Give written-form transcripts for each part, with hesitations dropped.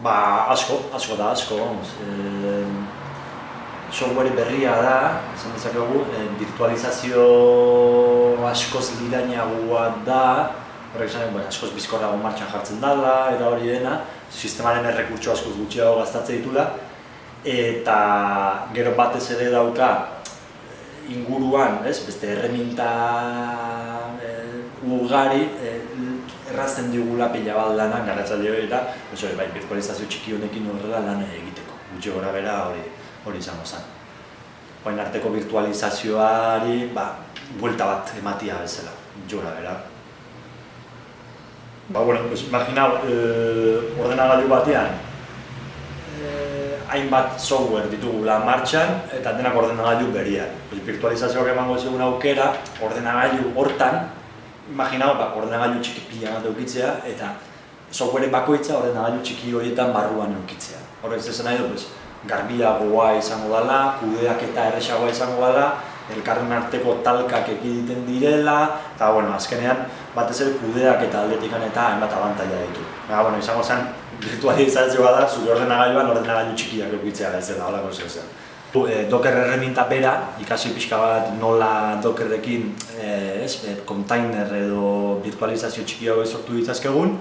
Asko da, vamos. Software berria da, esan dezakegu, virtualizazio askoz lirainagoa da, horrek esan, askoz bizkorrago martxan jartzen dela, eta hori dena, sistemaren errekurtso askoz gutxiago gastatzen ditula, eta gero batez ere dauka inguruan, beste erreminta ugari, errazten digula pila bat lanak garatzaile eta virtualizazio txiki honekin horrela lan egiteko. Gutxi gora bera hori izango zen. Orain arteko virtualizazioari buelta bat ematia bezala, gutxi gora bera. Imaginau, ordenagailu batean hainbat software ditugula martxan eta denak ordenagailu berian. Virtualizazioak emango zegoen aukera, ordenagailu hortan, imaginau, ordenagailu txiki pila bat eukitzea eta software bakoitza ordenagailu txiki horietan barruan eukitzea. Horrek esan nahi du, garbiagoa izango dela, kudeaketa erresagoa izango dela, elkarren arteko talkak ekiditen direla, eta azkenean batez ere kudeaketa aldetikan eta hainbat abantaila ditu. Izango zen, virtualizazioa da, zure ordenagailuan ordenagailu txikiak eukitzea bezala, holako zen. Docker erreminta bera, ikasi pixka bat nola Dockerrekin container edo virtualizazio txikiago sortu ditzazkegun,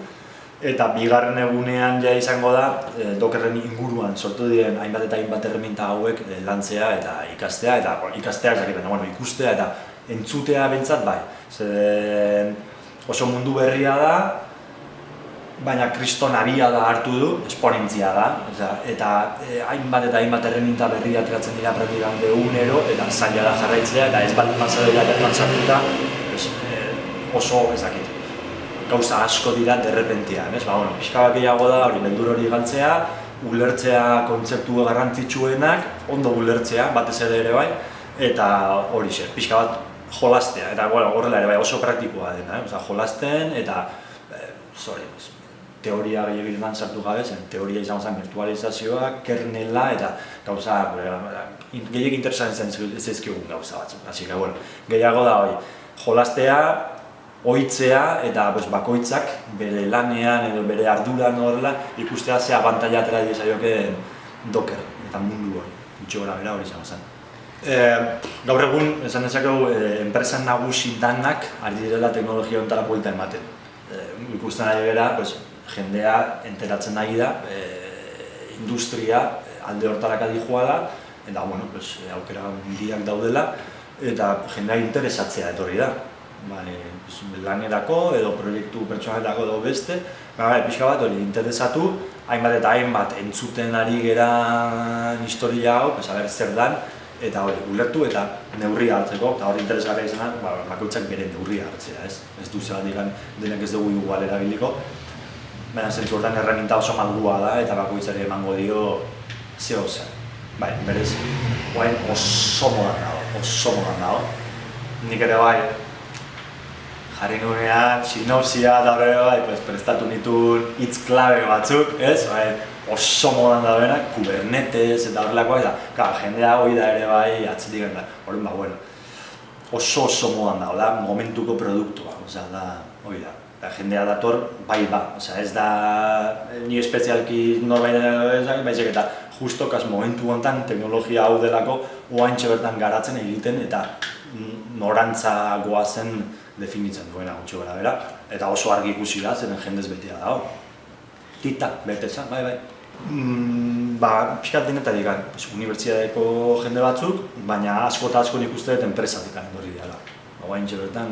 eta bigarren egunean ja izango da Dockerren inguruan sortu diren hainbat eta hainbat erreminta hauek lantzea eta ikastea, eta ikastea ikustea eta entzutea bentsat bai. Oso mundu berria da, baina kriston abiada hartu du, esponentzia da, eta hainbat erreminta berria ateratzen dira praktikan egunero, eta zaila da jarraitzea, eta ez baldin bazadela bertan sartuta, oso ezakit. Gauza asko dira derrepentian, pixka bat gehiago da, beldur hori galtzea, ulertzea kontzeptu garrantzitsuenak, ondo ulertzea, batez ere bai, eta horixe, pixka bat jolastea, eta horrela ere bai oso praktikoa dena, jolasten, eta teoria gehiagiretan sartu gabe zen, teoria izango zen virtualizazioa, kernela eta gauza gehiagik interesatzen zaizkigun gauza batzuk. Gehiago da hori, jolastea, ohitzea eta bakoitzak bere lanean edo bere arduran horrela ikustea ze abantaila atera diezaiokeen Docker eta mundu hori, gutxi gora bera hori izango zen. Gaur egun, esan dezakegu, enpresan nagusi danak ari direla teknologia hontara buelta ematen. Ikusten ari gara, jendea enteratzen nahi da, industria alde hortaraka dijoa da, eta aukera handiak daudela, eta jendea interesatzea etorri da. Lanerako edo proiektu pertsonalako edo beste, pixka bat hori interesatu, hainbat eta hainbat entzuten ari geran historia hau, zer dan, eta hori ulertu eta neurria hartzeko, eta hori interesgarria izan da, bakoitzak bere neurria hartzea, ez du zeratik denek ez dugu igual erabiliko, baina zentzu hortan erreminta oso maldua da eta bakoitzari emango dio zeo zen. Berez, oso modan dago. Nik ere bai, jarri nunean, sinopsia eta hori prestatu nituen hitz klabe batzuk, oso modan da benak, Kubernetes eta horrelakoa, eta jendea hori da ere bai atzetik gana. Oso modan dago da, momentuko produktua, hori da. Jendea dator, ez da ni espezialki norbait baizik eta justo momentu honetan teknologia hau delako oaintxe bertan garatzen egiten eta norantza goazen definitzen duena gutxi gora bera, eta oso argi ikusi da, zeren jendez betea dago. Tita, beteza, bai. Piskat denetarik, unibertsitateko jende batzuk, baina asko eta asko nik uste dut enpresatik horri dela. Oaintxe bertan,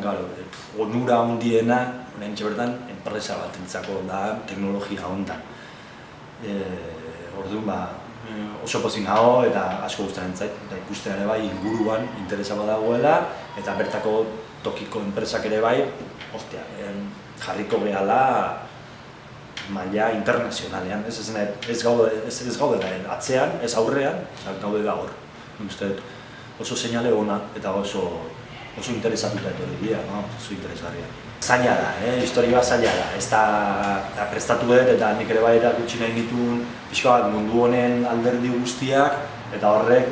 onura handiena, oaintxe bertan, enpresa bat entzako da teknologia honetan. Orduan, oso pozik nago eta asko guztaren zait, eta ikustea ere bai inguruan interesa badagoela, eta bertako tokiko enpresak ere bai, jarriko gehala maila internazionalean, ez gaude atzean, ez aurrean, gaude da hor. Oso seinale ona eta oso interesatuta etorri dira, oso interesgarria. Zaila da, historia zaila da, ez da prestatu dut eta nik ere bai erakutsi nahi dituen pixka bat mundu honen alderdi guztiak eta horrek,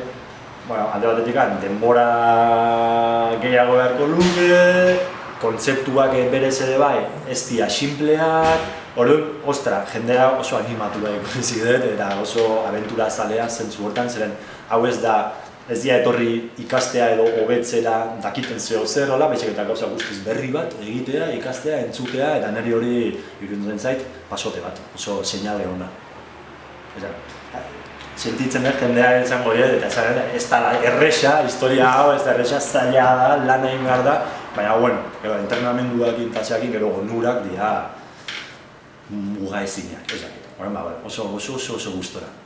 alde batetik denbora gehiago beharko luke, kontzeptuak berez ere bai, ez dira simpleak, orduan, ostra, jendea oso animatu da ikusi dut, eta oso abentura zalea zentzu hortan, zeren hau ez dira etorri ikastea edo hobetzera dakiten zeo zer hola, baizik eta gauza guztiz berri bat, egitea, ikastea, entzutea, eta niri hori iruditzen zait pasote bat, oso seinale ona. Sentitzen dut jendea izango dira, eta ez da erresa, historia hau, ez da erresa, zaila da, lan egin behar da, baina, bueno, entrenamenduak intatxeakin, gero onurak dira muga ezinak, oso gustora.